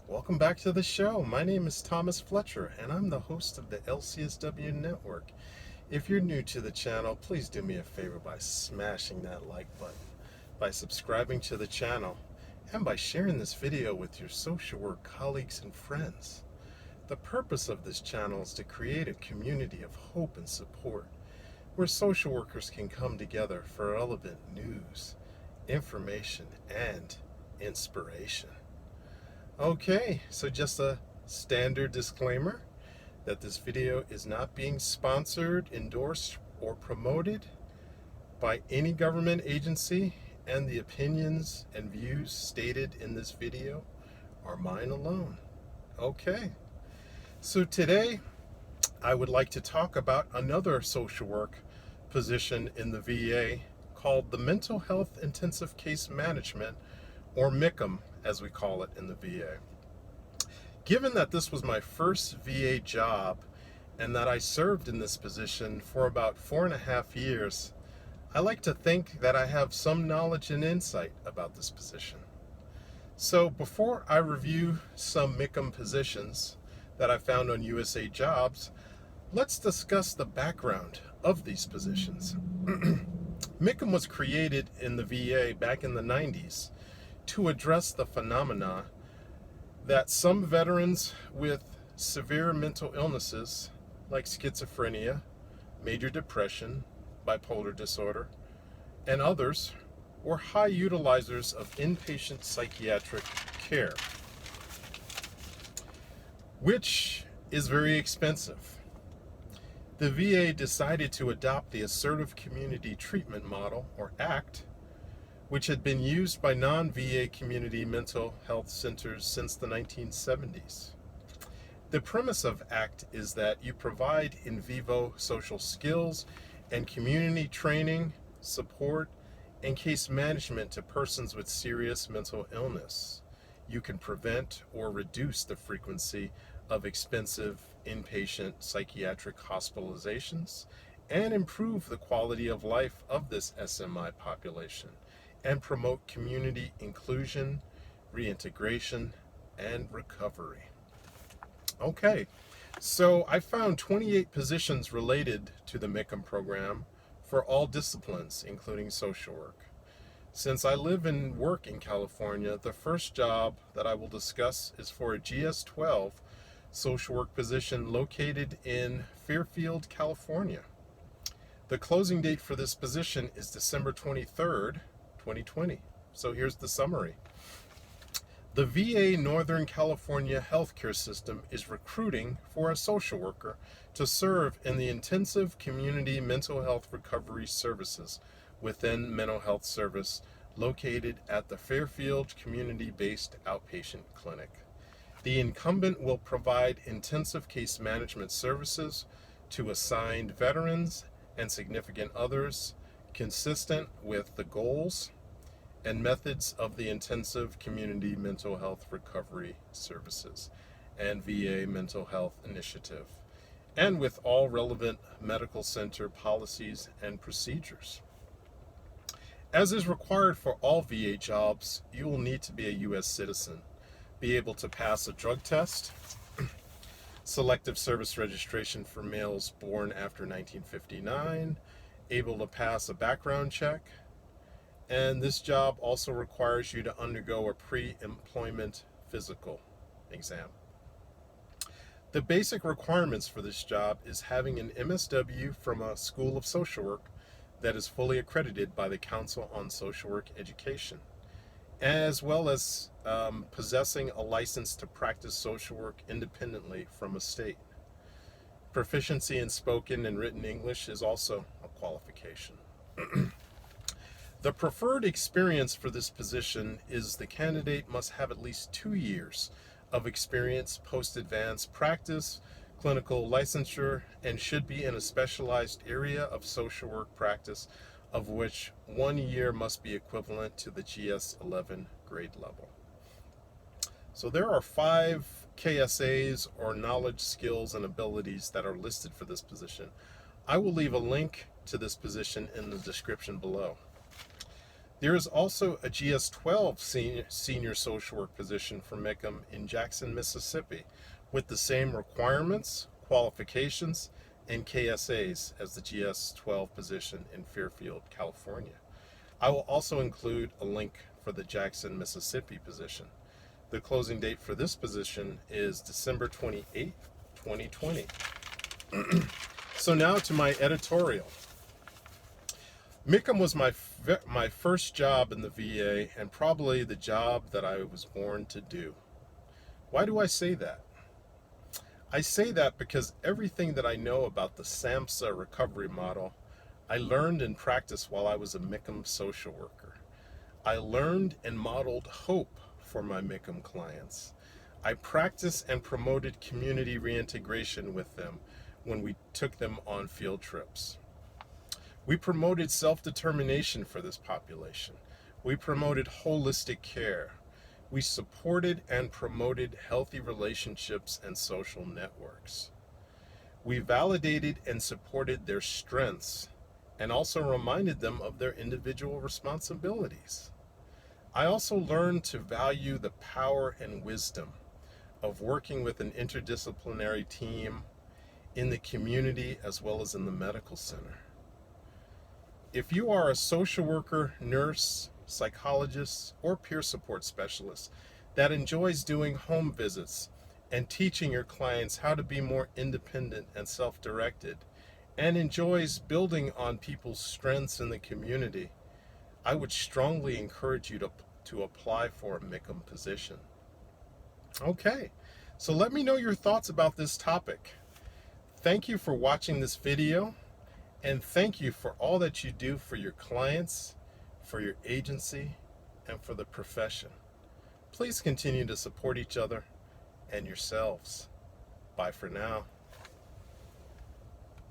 Welcome back to the show. My name is Thomas Fletcher, and I'm the host of the LCSW network. If you're new to the channel, please do me a favor by smashing that like button, by subscribing to the channel, and by sharing this video with your social work colleagues and friends. The purpose of this channel is to create a community of hope and support, where social workers can come together for relevant news, information, and inspiration. Okay, so just a standard disclaimer that this video is not being sponsored, endorsed, or promoted by any government agency, and the opinions and views stated in this video are mine alone. Okay, so today I would like to talk about another social work position in the VA called the Mental Health Intensive Case Management, or MHICM as we call it in the VA. Given that this was my first VA job and that I served in this position for about 4.5 years, I like to think that I have some knowledge and insight about this position. So before I review some MHICM positions that I found on USA Jobs, let's discuss the background of these positions. MHICM was created in the VA back in the 90s to address the phenomena that some veterans with severe mental illnesses like schizophrenia, major depression, bipolar disorder, and others were high utilizers of inpatient psychiatric care, which is very expensive. The VA decided to adopt the Assertive Community Treatment model, or ACT, which had been used by non-VA community mental health centers since the 1970s. The premise of ACT is that you provide in vivo social skills and community training, support, and case management to persons with serious mental illness. You can prevent or reduce the frequency of expensive inpatient psychiatric hospitalizations and improve the quality of life of this SMI population, and promote community inclusion, reintegration, and recovery. Okay, so I found 28 positions related to the MHICM program for all disciplines, including social work. Since I live and work in California, the first job that I will discuss is for a GS-12 social work position located in Fairfield, California. The closing date for this position is December 23rd, 2020. So here's the summary. The VA Northern California healthcare system is recruiting for a social worker to serve in the intensive community mental health recovery services within mental health service located at the Fairfield community-based outpatient clinic. The incumbent will provide intensive case management services to assigned veterans and significant others, consistent with the goals and methods of the Intensive Community Mental Health Recovery Services and VA Mental Health Initiative, and with all relevant medical center policies and procedures. As is required for all VA jobs, you will need to be a U.S. citizen, be able to pass a drug test, selective service registration for males born after 1959, able to pass a background check, and this job also requires you to undergo a pre-employment physical exam. The basic requirements for this job is having an MSW from a school of social work that is fully accredited by the Council on Social Work Education, as well as possessing a license to practice social work independently from a state. Proficiency in spoken and written English is also a qualification. The preferred experience for this position is the candidate must have at least 2 years of experience post-advanced practice, clinical licensure, and should be in a specialized area of social work practice, of which 1 year must be equivalent to the GS-11 grade level. So there are 5 KSAs, or knowledge, skills, and abilities, that are listed for this position. I will leave a link to this position in the description below. There is also a GS-12 senior social work position for MHICM in Jackson, Mississippi, with the same requirements, qualifications, and KSAs as the GS-12 position in Fairfield, California. I will also include a link for the Jackson, Mississippi position. The closing date for this position is December 28, 2020. So now to my editorial. MHICM was my first job in the VA and probably the job that I was born to do. Why do I say that? I say that because everything that I know about the SAMHSA recovery model, I learned and practiced while I was a MHICM social worker. I learned and modeled hope for my MHICM clients. I practiced and promoted community reintegration with them when we took them on field trips. We promoted self-determination for this population. We promoted holistic care. We supported and promoted healthy relationships and social networks. We validated and supported their strengths and also reminded them of their individual responsibilities. I also learned to value the power and wisdom of working with an interdisciplinary team in the community as well as in the medical center. If you are a social worker, nurse, psychologist, or peer support specialist that enjoys doing home visits and teaching your clients how to be more independent and self-directed, and enjoys building on people's strengths in the community, I would strongly encourage you to apply for a MHICM position. Okay, so let me know your thoughts about this topic. Thank you for watching this video, and thank you for all that you do for your clients, for your agency, and for the profession. Please continue to support each other and yourselves. Bye for now.